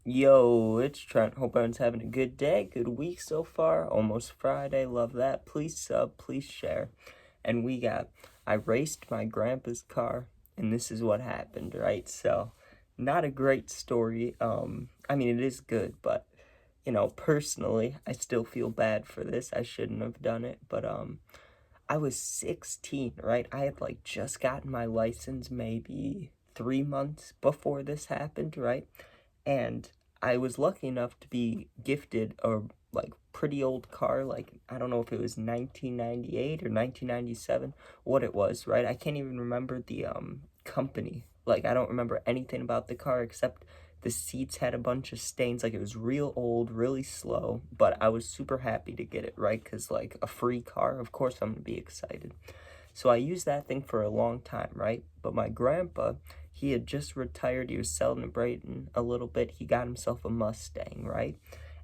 Yo, it's Trent. Hope everyone's having a good day, good week so far. Almost Friday. Love that. Please sub, please share. And I raced my grandpa's car, and this is what happened, right? So, not a great story. It is good, but, personally, I still feel bad for this. I shouldn't have done it, but, I was 16, right? I had like just gotten my license maybe 3 months before this happened, right? And I was lucky enough to be gifted a like pretty old car, like I don't know if it was 1998 or 1997, what it was, right? I can't even remember the company. Like I don't remember anything about the car except the seats had a bunch of stains, like it was real old, really slow, but I was super happy to get it, right? Cuz like a free car, of course I'm going to be excited. So I used that thing for a long time, right? But my grandpa, he had just retired. He was celebrating a little bit. He got himself a Mustang, right?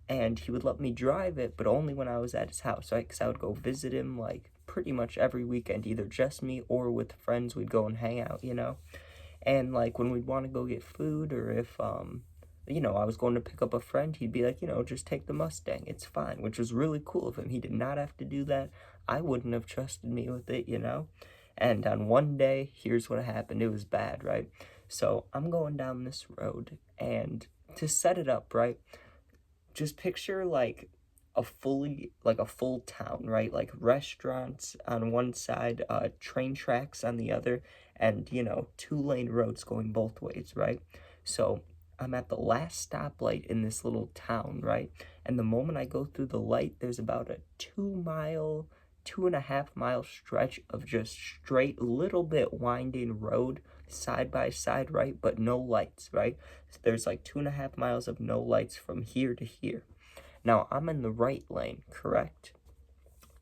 And he would let me drive it, but only when I was at his house, right? Because I would go visit him like pretty much every weekend, either just me or with friends. We'd go and hang out. And like when we'd want to go get food, or if I was going to pick up a friend, he'd be like, just take the Mustang. It's fine, which was really cool of him. He did not have to do that. I wouldn't have trusted me with it. And on one day, here's what happened. It was bad, right? So I'm going down this road, and to set it up, right? Just picture like a full town, right? Like restaurants on one side, train tracks on the other, and 2-lane roads going both ways, right? So I'm at the last stoplight in this little town, right? And the moment I go through the light, there's about a 2 mile, 2.5 mile stretch of just straight, little bit winding road side by side, right? But no lights, right? So there's like 2.5 miles of no lights from here to here. Now I'm in the right lane, correct?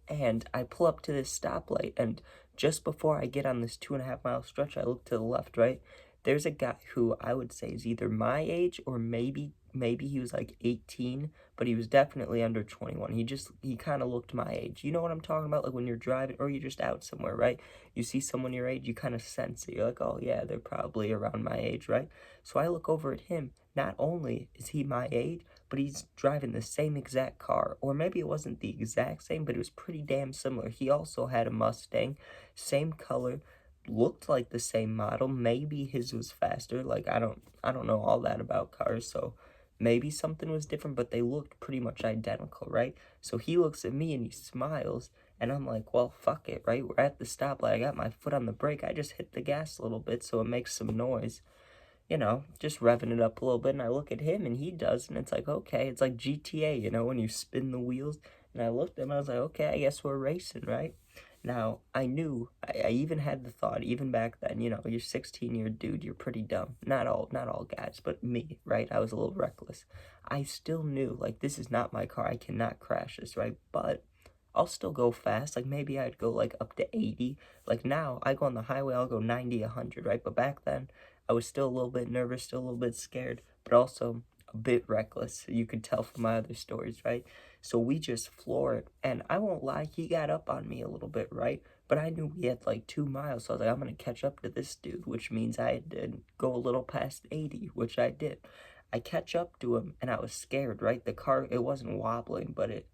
And I pull up to this stoplight, and just before I get on this 2.5 mile stretch, I look to the left, right? There's a guy who I would say is either my age or maybe he was like 18, but he was definitely under 21. He kind of looked my age. You know what I'm talking about? Like when you're driving or you're just out somewhere, right? You see someone your age, you kind of sense it. You're like, oh yeah, they're probably around my age, right? So I look over at him. Not only is he my age, but he's driving the same exact car. Or maybe it wasn't the exact same, but it was pretty damn similar. He also had a Mustang, same color, looked like the same model. Maybe his was faster. Like I don't know all that about cars, so maybe something was different, but they looked pretty much identical, right? So he looks at me and he smiles, and I'm like, well, fuck it, right? We're at the stoplight. I got my foot on the brake. I just hit the gas a little bit so it makes some noise, just revving it up a little bit. And I look at him and he does, and it's like, okay, it's like GTA, when you spin the wheels. And I looked at him, I was like, okay, I guess we're racing, right? Now, I knew, I even had the thought, even back then, you're 16-year dude, you're pretty dumb. Not all guys, but me, right? I was a little reckless. I still knew, like, this is not my car, I cannot crash this, right? But I'll still go fast, like, maybe I'd go, like, up to 80. Like, now, I go on the highway, I'll go 90, 100, right? But back then, I was still a little bit nervous, still a little bit scared, but also a bit reckless. You could tell from my other stories, right? So we just floor it. And I won't lie, he got up on me a little bit, right? But I knew we had like 2 miles. So I was like, I'm going to catch up to this dude, which means I had to go a little past 80, which I did. I catch up to him and I was scared, right? The car, it wasn't wobbling, but it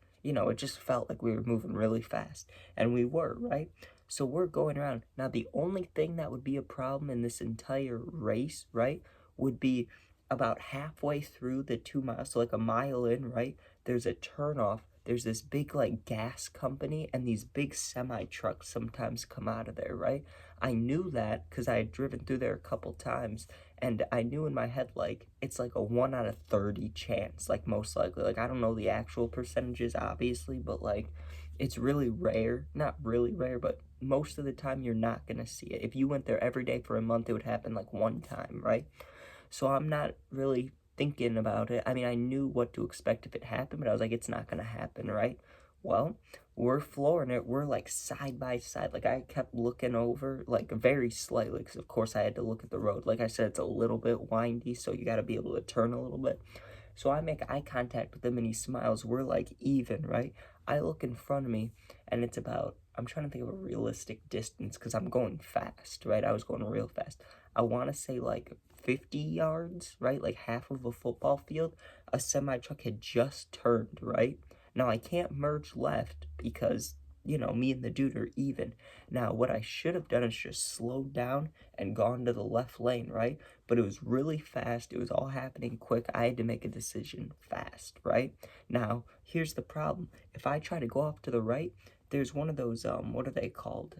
just felt like we were moving really fast. And we were, right? So we're going around. Now, the only thing that would be a problem in this entire race, right, would be about halfway through the 2 miles, so like a mile in, right, there's a turnoff. There's this big, like, gas company, and these big semi trucks sometimes come out of there, right? I knew that because I had driven through there a couple times, and I knew in my head, like, it's like a 1 out of 30 chance, like, most likely. Like, I don't know the actual percentages, obviously, but, like, it's really rare. Not really rare, but most of the time you're not going to see it. If you went there every day for a month, it would happen, like, one time, right? So I'm not really thinking about it. I mean, I knew what to expect if it happened, but I was like, it's not going to happen, right? Well, we're flooring it. We're like side by side. Like I kept looking over, like very slightly, because of course I had to look at the road. Like I said, it's a little bit windy, so you got to be able to turn a little bit. So I make eye contact with him and he smiles. We're like even, right? I look in front of me and it's about, I'm trying to think of a realistic distance because I'm going fast, right? I was going real fast. I want to say like 50 yards, right? Like half of a football field, a semi truck had just turned, right? Now I can't merge left because, you know, me and the dude are even. Now, what I should have done is just slowed down and gone to the left lane, right? But it was really fast. It was all happening quick. I had to make a decision fast, right? Now, here's the problem. If I try to go off to the right, there's one of those, what are they called?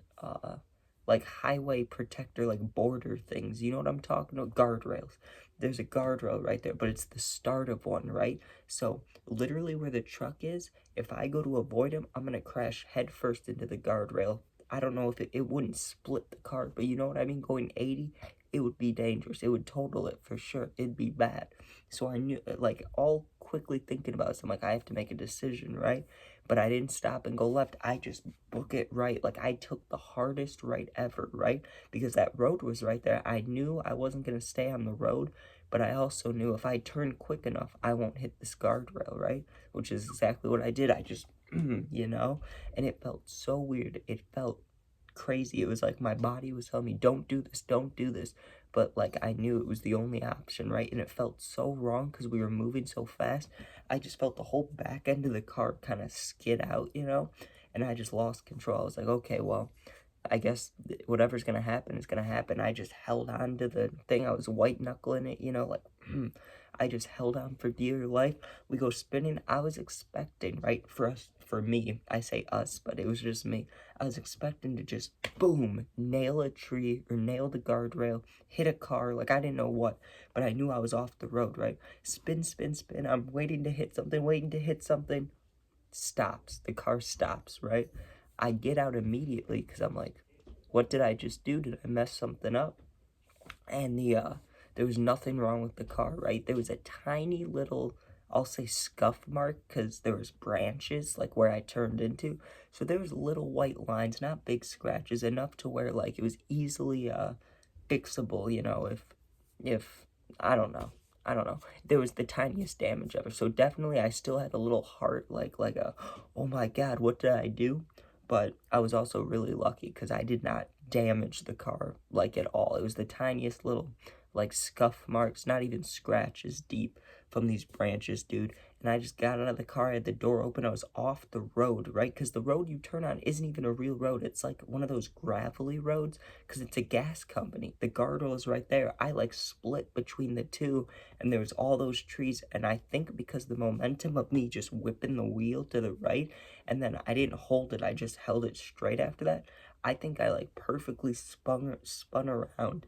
Like highway protector, like border things. You know what I'm talking about? Guardrails. There's a guardrail right there, but it's the start of one, right? So literally where the truck is, if I go to avoid him, I'm gonna crash headfirst into the guardrail. I don't know if it wouldn't split the car, but you know what I mean? Going 80, it would be dangerous. It would total it for sure. It'd be bad. So I knew, like, all quickly thinking about it, so I'm like, I have to make a decision, right? But I didn't stop and go left. I just book it right. Like, I took the hardest right ever, right? Because that road was right there. I knew I wasn't going to stay on the road, but I also knew if I turn quick enough, I won't hit this guardrail, right? Which is exactly what I did. I just, you know? And it felt so weird. It felt crazy. It was like my body was telling me, don't do this, don't do this. But like I knew it was the only option, right? And it felt so wrong because we were moving so fast. I just felt the whole back end of the car kind of skid out, you know? And I just lost control. I was like, okay, well, I guess whatever's gonna happen is gonna happen. I just held on to the thing. I was white knuckling it, you know, like I just held on for dear life. We go spinning. I was expecting, right, for me, I say us, but it was just me. I was expecting to just boom, nail a tree or nail the guardrail, hit a car, like I didn't know what, but I knew I was off the road, right? Spin, spin, spin. I'm waiting to hit something, waiting to hit something. Stops. The car stops, right? I get out immediately because I'm like, what did I just do? Did I mess something up? And there was nothing wrong with the car, right? There was a tiny little, I'll say scuff mark because there was branches like where I turned into. So there was little white lines, not big scratches, enough to where like it was easily fixable, you know, if I don't know. I don't know. There was the tiniest damage ever. So definitely I still had a little heart like a, oh my God, what did I do? But I was also really lucky because I did not damage the car like at all. It was the tiniest little like scuff marks, not even scratches deep from these branches, dude. And I just got out of the car, I had the door open, I was off the road, right? Because the road you turn on isn't even a real road. It's like one of those gravelly roads because it's a gas company. The guardrail is right there. I like split between the two and there was all those trees. And I think because the momentum of me just whipping the wheel to the right and then I didn't hold it, I just held it straight after that. I think I like perfectly spun around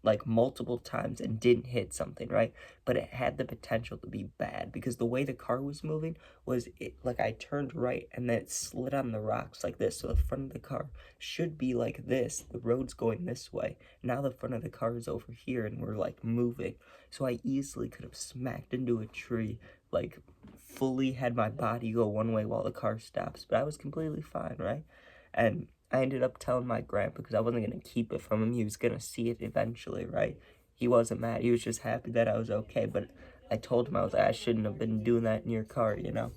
like multiple times and didn't hit something, right? But it had the potential to be bad because the way the car was moving was it like I turned right and then it slid on the rocks like this. So the front of the car should be like this. The road's going this way. Now the front of the car is over here and we're like moving. So I easily could have smacked into a tree, like fully had my body go one way while the car stops. But I was completely fine, right? And I ended up telling my grandpa because I wasn't going to keep it from him. He was going to see it eventually, right? He wasn't mad. He was just happy that I was okay. But I told him, I was like, I shouldn't have been doing that in your car, you know?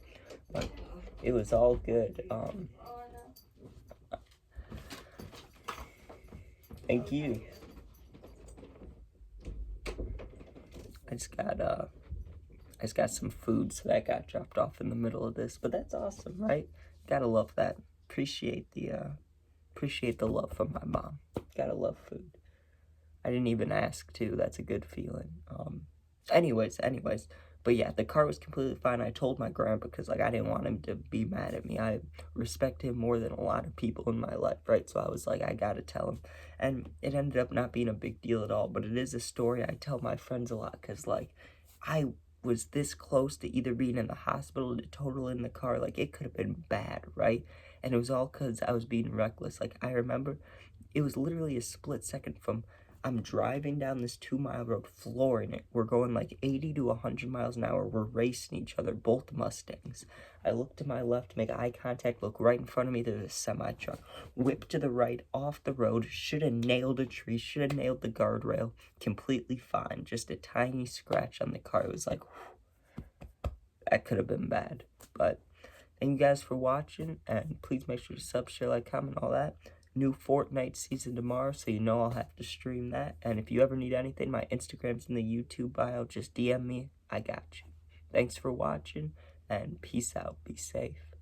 But it was all good. Thank you. I just got some food, so that got dropped off in the middle of this. But that's awesome, right? Gotta love that. Appreciate the love from my mom. Gotta love food. I didn't even ask too. That's a good feeling. Anyways. But yeah, the car was completely fine. I told my grandpa because like I didn't want him to be mad at me. I respect him more than a lot of people in my life, right? So I was like, I gotta tell him. And it ended up not being a big deal at all. But it is a story I tell my friends a lot because like I was this close to either being in the hospital or to total in the car. Like it could have been bad, right? And it was all because I was being reckless. Like I remember it was literally a split second from I'm driving down this 2-mile road, flooring it. We're going like 80 to 100 miles an hour. We're racing each other, both Mustangs. I look to my left, make eye contact, look right in front of me. There's a semi-truck. Whip to the right, off the road. Should have nailed a tree, should have nailed the guardrail. Completely fine. Just a tiny scratch on the car. It was like, whew, that could have been bad. But thank you guys for watching, and please make sure to sub, share, like, comment, all that. new Fortnite season tomorrow, so you know I'll have to stream that. And if you ever need anything, my Instagram's in the YouTube bio. Just DM me. I got you. Thanks for watching, and peace out. Be safe.